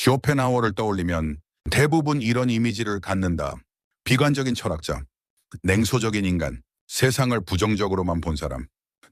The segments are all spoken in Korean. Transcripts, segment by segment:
쇼펜하우어를 떠올리면 대부분 이런 이미지를 갖는다. 비관적인 철학자, 냉소적인 인간, 세상을 부정적으로만 본 사람,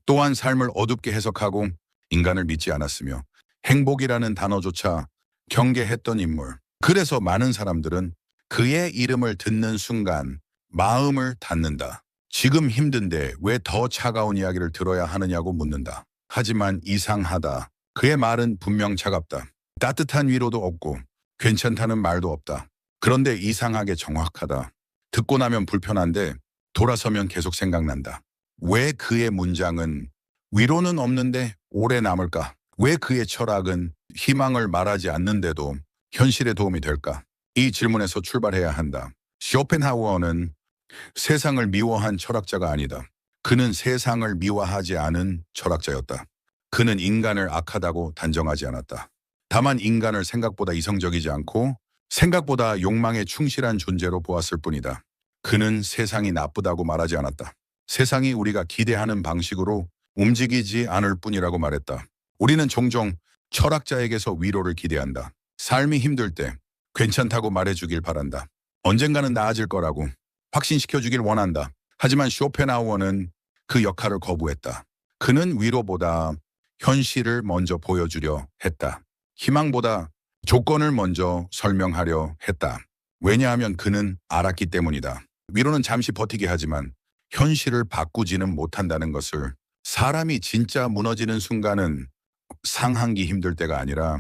또한 삶을 어둡게 해석하고 인간을 믿지 않았으며 행복이라는 단어조차 경계했던 인물. 그래서 많은 사람들은 그의 이름을 듣는 순간 마음을 닫는다. 지금 힘든데 왜 더 차가운 이야기를 들어야 하느냐고 묻는다. 하지만 이상하다. 그의 말은 분명 차갑다. 따뜻한 위로도 없고 괜찮다는 말도 없다. 그런데 이상하게 정확하다. 듣고 나면 불편한데 돌아서면 계속 생각난다. 왜 그의 문장은 위로는 없는데 오래 남을까? 왜 그의 철학은 희망을 말하지 않는데도 현실에 도움이 될까? 이 질문에서 출발해야 한다. 쇼펜하우어는 세상을 미워한 철학자가 아니다. 그는 세상을 미워하지 않은 철학자였다. 그는 인간을 악하다고 단정하지 않았다. 다만 인간을 생각보다 이성적이지 않고 생각보다 욕망에 충실한 존재로 보았을 뿐이다. 그는 세상이 나쁘다고 말하지 않았다. 세상이 우리가 기대하는 방식으로 움직이지 않을 뿐이라고 말했다. 우리는 종종 철학자에게서 위로를 기대한다. 삶이 힘들 때 괜찮다고 말해주길 바란다. 언젠가는 나아질 거라고 확신시켜주길 원한다. 하지만 쇼펜하우어는 그 역할을 거부했다. 그는 위로보다 현실을 먼저 보여주려 했다. 희망보다 조건을 먼저 설명하려 했다. 왜냐하면 그는 알았기 때문이다. 위로는 잠시 버티게 하지만 현실을 바꾸지는 못한다는 것을. 사람이 진짜 무너지는 순간은 상한기 힘들 때가 아니라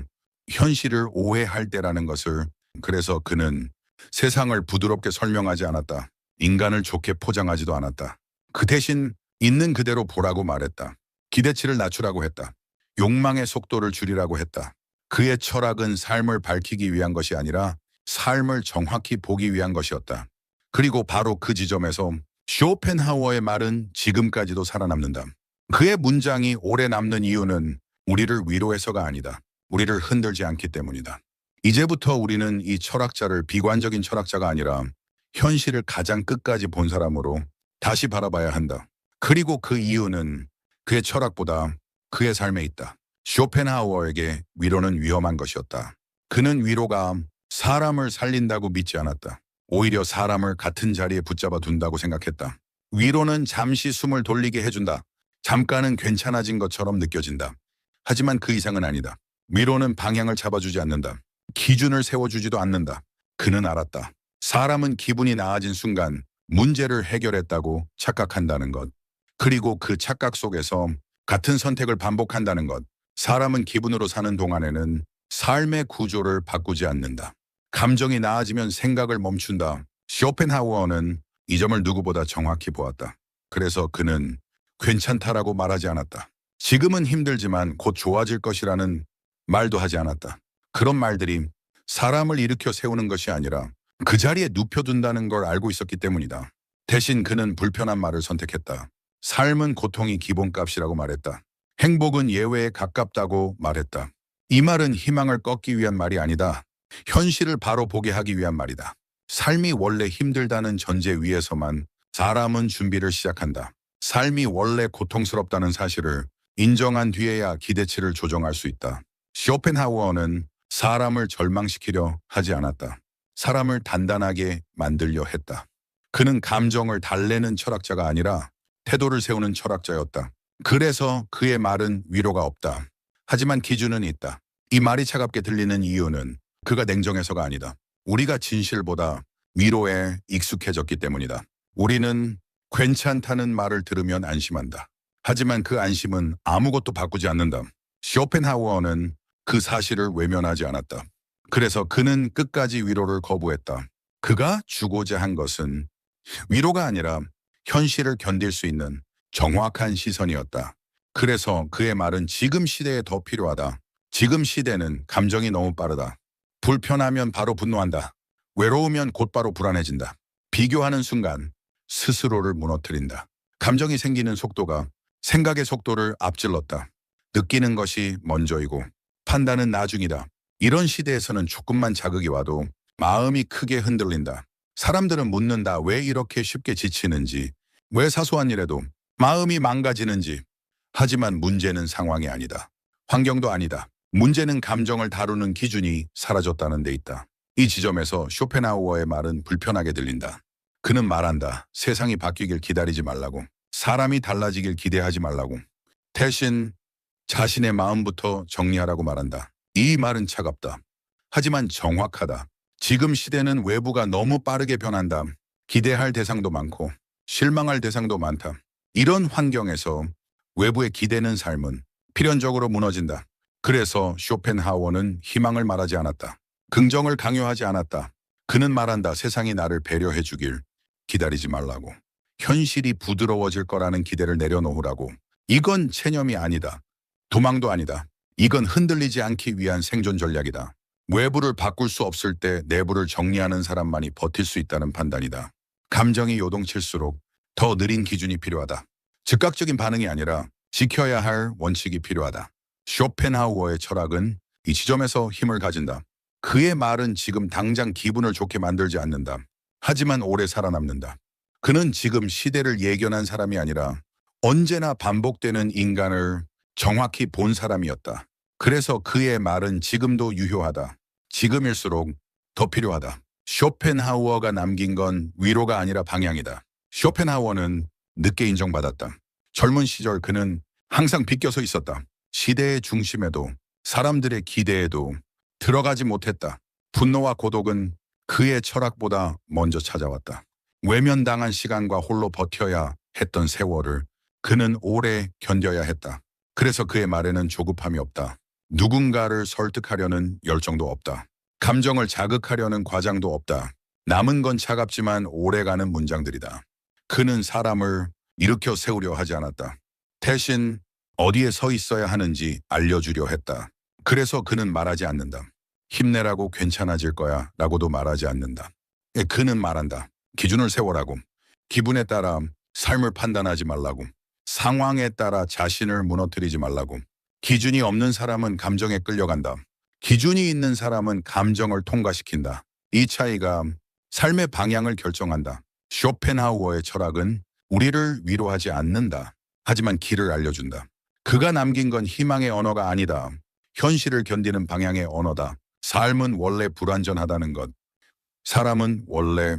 현실을 오해할 때라는 것을. 그래서 그는 세상을 부드럽게 설명하지 않았다. 인간을 좋게 포장하지도 않았다. 그 대신 있는 그대로 보라고 말했다. 기대치를 낮추라고 했다. 욕망의 속도를 줄이라고 했다. 그의 철학은 삶을 밝히기 위한 것이 아니라 삶을 정확히 보기 위한 것이었다. 그리고 바로 그 지점에서 쇼펜하우어의 말은 지금까지도 살아남는다. 그의 문장이 오래 남는 이유는 우리를 위로해서가 아니다. 우리를 흔들지 않기 때문이다. 이제부터 우리는 이 철학자를 비관적인 철학자가 아니라 현실을 가장 끝까지 본 사람으로 다시 바라봐야 한다. 그리고 그 이유는 그의 철학보다 그의 삶에 있다. 쇼펜하우어에게 위로는 위험한 것이었다. 그는 위로가 사람을 살린다고 믿지 않았다. 오히려 사람을 같은 자리에 붙잡아 둔다고 생각했다. 위로는 잠시 숨을 돌리게 해준다. 잠깐은 괜찮아진 것처럼 느껴진다. 하지만 그 이상은 아니다. 위로는 방향을 잡아주지 않는다. 기준을 세워주지도 않는다. 그는 알았다. 사람은 기분이 나아진 순간 문제를 해결했다고 착각한다는 것. 그리고 그 착각 속에서 같은 선택을 반복한다는 것. 사람은 기분으로 사는 동안에는 삶의 구조를 바꾸지 않는다. 감정이 나아지면 생각을 멈춘다. 쇼펜하우어는 이 점을 누구보다 정확히 보았다. 그래서 그는 괜찮다라고 말하지 않았다. 지금은 힘들지만 곧 좋아질 것이라는 말도 하지 않았다. 그런 말들이 사람을 일으켜 세우는 것이 아니라 그 자리에 눕혀둔다는 걸 알고 있었기 때문이다. 대신 그는 불편한 말을 선택했다. 삶은 고통이 기본값이라고 말했다. 행복은 예외에 가깝다고 말했다. 이 말은 희망을 꺾기 위한 말이 아니다. 현실을 바로 보게 하기 위한 말이다. 삶이 원래 힘들다는 전제 위에서만 사람은 준비를 시작한다. 삶이 원래 고통스럽다는 사실을 인정한 뒤에야 기대치를 조정할 수 있다. 쇼펜하우어는 사람을 절망시키려 하지 않았다. 사람을 단단하게 만들려 했다. 그는 감정을 달래는 철학자가 아니라 태도를 세우는 철학자였다. 그래서 그의 말은 위로가 없다. 하지만 기준은 있다. 이 말이 차갑게 들리는 이유는 그가 냉정해서가 아니다. 우리가 진실보다 위로에 익숙해졌기 때문이다. 우리는 괜찮다는 말을 들으면 안심한다. 하지만 그 안심은 아무것도 바꾸지 않는다. 쇼펜하우어는 그 사실을 외면하지 않았다. 그래서 그는 끝까지 위로를 거부했다. 그가 주고자 한 것은 위로가 아니라 현실을 견딜 수 있는 정확한 시선이었다. 그래서 그의 말은 지금 시대에 더 필요하다. 지금 시대는 감정이 너무 빠르다. 불편하면 바로 분노한다. 외로우면 곧바로 불안해진다. 비교하는 순간 스스로를 무너뜨린다. 감정이 생기는 속도가 생각의 속도를 앞질렀다. 느끼는 것이 먼저이고 판단은 나중이다. 이런 시대에서는 조금만 자극이 와도 마음이 크게 흔들린다. 사람들은 묻는다. 왜 이렇게 쉽게 지치는지, 왜 사소한 일에도 마음이 망가지는지. 하지만 문제는 상황이 아니다. 환경도 아니다. 문제는 감정을 다루는 기준이 사라졌다는 데 있다. 이 지점에서 쇼펜하우어의 말은 불편하게 들린다. 그는 말한다. 세상이 바뀌길 기다리지 말라고. 사람이 달라지길 기대하지 말라고. 대신 자신의 마음부터 정리하라고 말한다. 이 말은 차갑다. 하지만 정확하다. 지금 시대는 외부가 너무 빠르게 변한다. 기대할 대상도 많고 실망할 대상도 많다. 이런 환경에서 외부에 기대는 삶은 필연적으로 무너진다. 그래서 쇼펜하우어는 희망을 말하지 않았다. 긍정을 강요하지 않았다. 그는 말한다. 세상이 나를 배려해 주길 기다리지 말라고. 현실이 부드러워질 거라는 기대를 내려놓으라고. 이건 체념이 아니다. 도망도 아니다. 이건 흔들리지 않기 위한 생존 전략이다. 외부를 바꿀 수 없을 때 내부를 정리하는 사람만이 버틸 수 있다는 판단이다. 감정이 요동칠수록 더 느린 기준이 필요하다. 즉각적인 반응이 아니라 지켜야 할 원칙이 필요하다. 쇼펜하우어의 철학은 이 지점에서 힘을 가진다. 그의 말은 지금 당장 기분을 좋게 만들지 않는다. 하지만 오래 살아남는다. 그는 지금 시대를 예견한 사람이 아니라 언제나 반복되는 인간을 정확히 본 사람이었다. 그래서 그의 말은 지금도 유효하다. 지금일수록 더 필요하다. 쇼펜하우어가 남긴 건 위로가 아니라 방향이다. 쇼펜하우어는 늦게 인정받았다. 젊은 시절 그는 항상 비껴서 있었다. 시대의 중심에도 사람들의 기대에도 들어가지 못했다. 분노와 고독은 그의 철학보다 먼저 찾아왔다. 외면당한 시간과 홀로 버텨야 했던 세월을 그는 오래 견뎌야 했다. 그래서 그의 말에는 조급함이 없다. 누군가를 설득하려는 열정도 없다. 감정을 자극하려는 과장도 없다. 남은 건 차갑지만 오래가는 문장들이다. 그는 사람을 일으켜 세우려 하지 않았다. 대신 어디에 서 있어야 하는지 알려주려 했다. 그래서 그는 말하지 않는다. 힘내라고 괜찮아질 거야 라고도 말하지 않는다. 그는 말한다. 기준을 세워라고. 기분에 따라 삶을 판단하지 말라고. 상황에 따라 자신을 무너뜨리지 말라고. 기준이 없는 사람은 감정에 끌려간다. 기준이 있는 사람은 감정을 통과시킨다. 이 차이가 삶의 방향을 결정한다. 쇼펜하우어의 철학은 우리를 위로하지 않는다. 하지만 길을 알려준다. 그가 남긴 건 희망의 언어가 아니다. 현실을 견디는 방향의 언어다. 삶은 원래 불완전하다는 것. 사람은 원래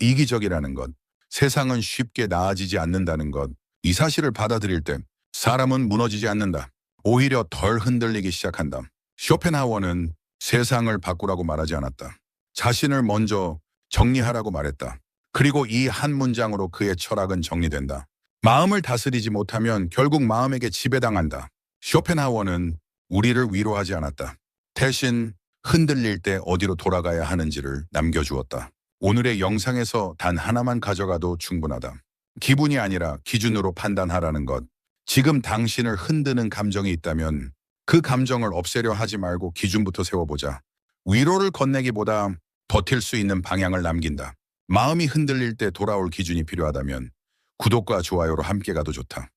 이기적이라는 것. 세상은 쉽게 나아지지 않는다는 것. 이 사실을 받아들일 때 사람은 무너지지 않는다. 오히려 덜 흔들리기 시작한다. 쇼펜하우어는 세상을 바꾸라고 말하지 않았다. 자신을 먼저 정리하라고 말했다. 그리고 이 한 문장으로 그의 철학은 정리된다. 마음을 다스리지 못하면 결국 마음에게 지배당한다. 쇼펜하우어는 우리를 위로하지 않았다. 대신 흔들릴 때 어디로 돌아가야 하는지를 남겨주었다. 오늘의 영상에서 단 하나만 가져가도 충분하다. 기분이 아니라 기준으로 판단하라는 것. 지금 당신을 흔드는 감정이 있다면 그 감정을 없애려 하지 말고 기준부터 세워보자. 위로를 건네기보다 버틸 수 있는 방향을 남긴다. 마음이 흔들릴 때 돌아올 기준이 필요하다면 구독과 좋아요로 함께 가도 좋다.